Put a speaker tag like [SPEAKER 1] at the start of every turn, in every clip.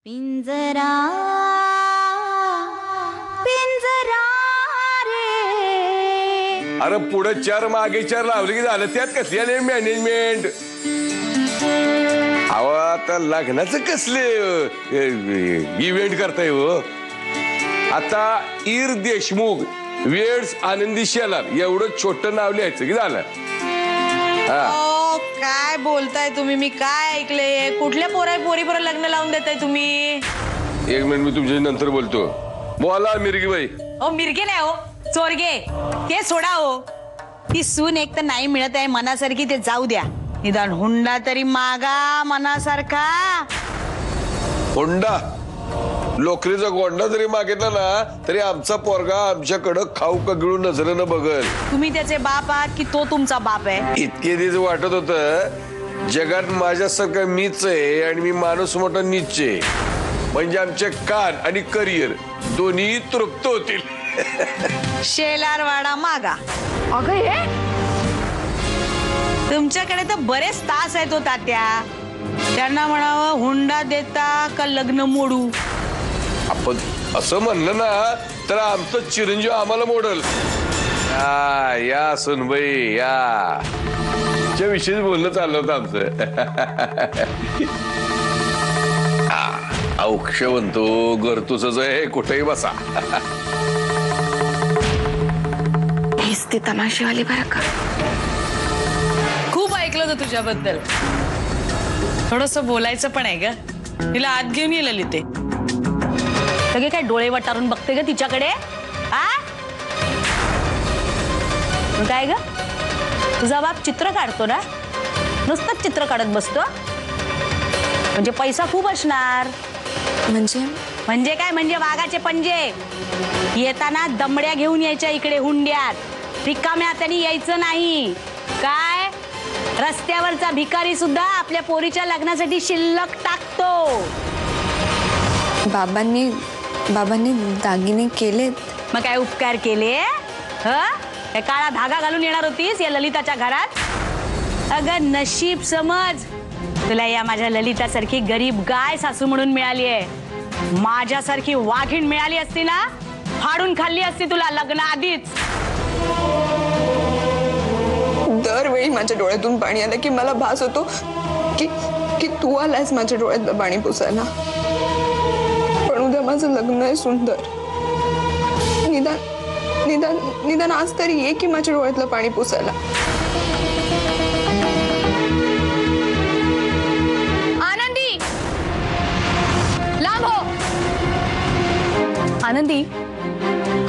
[SPEAKER 1] पिंजरा पिंजरा रे।
[SPEAKER 2] अरे पुढे चार मागे चार लावले की झालं, त्यात कसली आले मॅनेजमेंट? अहो आता लग्नाचं कसले इव्हेंट करताय हो? आता इर देशमुख वेड्स आनंदी शेलार एवढं छोटं नाव लिहायचं की झालं?
[SPEAKER 3] काय बोलताय तुम्ही? मी काय ऐकले? कुठल्या पोरीबरोबर लग्न लावून देताय तुम्ही?
[SPEAKER 2] एक मिनिट, मी तुमच्या नंतर बोलतो. बोला मिरगी बाई.
[SPEAKER 3] ओ मिरगे नाही हो, चोरगे. ते सोडा हो. ती सून एक तर नाही मिळत आहे मनासारखी, ते जाऊ द्या. निदान हुंडा तरी मागा मनासारखा.
[SPEAKER 2] हुंडा लोकरीचा गोंडा जरी मागितला ना तरी आमचा पोरगा आमच्याकडं खाऊ का गिळून नजरेनं बघल.
[SPEAKER 3] तुम्ही त्याचे बाप आहात की तो तुमचा बाप आहे?
[SPEAKER 2] इतके दिवस वाटत होतं जगात माझ्यासारखं मीच आहे आणि मी माणूस मोठा नीच आहे, म्हणजे आमचे कान आणि करिअर दोन्ही तृप्त होतील.
[SPEAKER 3] शेलारवाडा मागा.
[SPEAKER 1] अगं हे
[SPEAKER 3] तुमच्याकडे तर बरेच तास आहेत हो तात्या. त्यांना म्हणावं हुंडा देता का लग्न मोडू.
[SPEAKER 2] आपण असं म्हणलं ना तर आमचं चिरंजीव आम्हाला मोडल. या सुनबाई या च्या विषयी बोलणं चाललं होतं आमचं. औक्ष म्हणतो घरतुसच आहे, कुठेही बसा.
[SPEAKER 1] हीच ती तमाशीवाली बरं का.
[SPEAKER 3] खूप ऐकलं होतं तुझ्याबद्दल. थोडस बोलायचं पण आहे ग. तिला आत घेऊन ये ललिते. सगळे काय डोळे वटारून बघते ग तिच्याकडे? काय ग, तुझा बाप चित्र काढतो ना? नुसतंच चित्र काढत बसतो. म्हणजे पैसा खूप असणार. म्हणजे काय? म्हणजे वाघाचे पंजे. येताना दमड्या घेऊन यायच्या इकडे हुंड्यात. रिकाम्या हाताने यायचं नाही. काय रस्त्यावरचा भिकारी सुद्धा आपल्या पोरीच्या लग्नासाठी शिल्लक टाकतो.
[SPEAKER 4] बाबांनी दागिने केलेत.
[SPEAKER 3] मग काय उपकार केले? काळा धागा घालून येणार होतीस या ललिताच्या घरात? अगं नशीब समज, तुला या माझ्या ललितासारखी गरीब गाय सासू म्हणून मिळाली आहे. माझ्यासारखी वाघीण मिळाली असती ना, फाडून खाल्ली असती तुला लग्न आधीच.
[SPEAKER 4] दरवेळी माझ्या डोळ्यातून पाणी आलं की मला भास होतो की तू आलायस माझ्या डोळ्यात पाणी पुसायला. पण उद्या माझं लग्न आहे सुंदर. निदान आज तरी ये की माझ्या डोळ्यातलं पाणी पुसायला.
[SPEAKER 1] आनंदी लांब हो. आनंदी,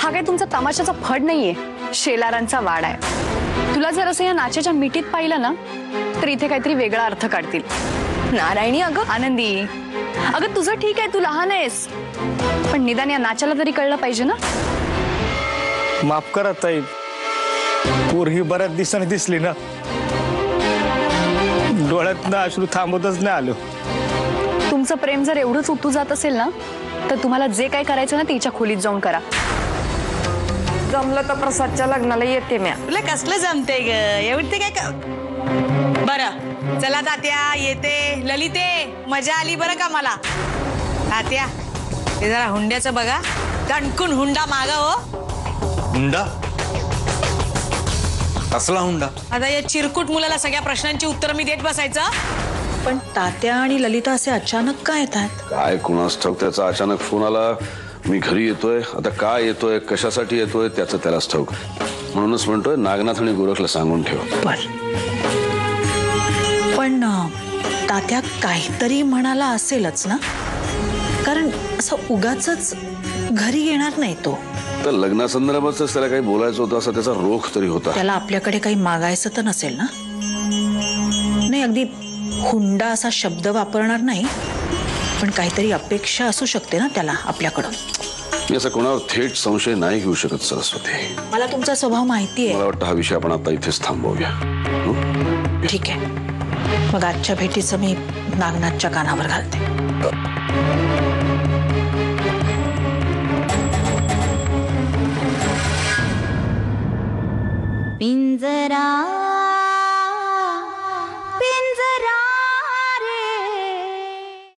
[SPEAKER 1] हा काय तुमचा तमाशाचा फड नाहीये, शेलारांचा वाडा आहे. तुला जर असं या नाच्याच्या मिठीत पाहिलं ना तर इथे काहीतरी वेगळा अर्थ काढतील.
[SPEAKER 4] नारायणी, अगं
[SPEAKER 1] आनंदी, अगं तुझं ठीक आहे, तू लहान आहेस, पण निदान या नाच्याला तरी कळलं पाहिजे ना.
[SPEAKER 5] माफ करा ताई, पोरगी बऱ्याच दिवसांनी दिसली ना, डोळ्यात ना अश्रू थांबवतच नाही आलो.
[SPEAKER 1] तुमचं प्रेम जर एवढंच उतू जात असेल ना तर तुम्हाला जे काय करायचं ना तिच्या खोलीत जाऊन करा.
[SPEAKER 4] जमलं तर प्रसादच्या लग्नाला येते मी.
[SPEAKER 3] तुला कसलं जमते ग एवढते काय? बरं चला तात्या, येते. ललिते, मजा आली बरं का मला. तात्या ते जरा हुंड्याचं बघा. दणकून हुंडा मागा हो.
[SPEAKER 6] हुंडा? कसला हुंडा?
[SPEAKER 3] आता या चिरकुट मुलाला सगळ्या प्रश्नांची उत्तर मी देत बसायचं?
[SPEAKER 7] पण तात्या आणि ललिता असे अचानक काय येतात?
[SPEAKER 2] काय कुणास ठाऊक, त्याचा अचानक फोन आला. मी घरी येतोय. आता काय येतोय, कशासाठी येतोय त्याचं त्यालाच ठाऊक. म्हणूनच म्हणतोय नागनाथ आणि गोरखला सांगून ठेव.
[SPEAKER 7] पण तात्या काहीतरी म्हणाला असेलच ना, कारण असं उगाचच घरी येणार नाही तो.
[SPEAKER 2] तर लग्नासंदर्भातच त्याला काही बोलायचं होतं, असं त्याचा रोख तरी होता.
[SPEAKER 7] त्याला आपल्याकडे काही मागायचं तर नसेल ना? नाही, अगदी हुंडा असा शब्द वापरणार नाही, पण काहीतरी अपेक्षा असू शकते ना त्याला आपल्याकडं.
[SPEAKER 2] मी असं कोणावर थेट संशय नाही घेऊ शकत सरस्वती.
[SPEAKER 7] मला तुमचा स्वभाव माहिती आहे.
[SPEAKER 2] मला वाटतं हा विषय आपण आता इथेच थांबवूया.
[SPEAKER 7] ठीक आहे, मग आजच्या भेटीचं मी नागनाथच्या कानावर घालते.
[SPEAKER 1] पिंजरा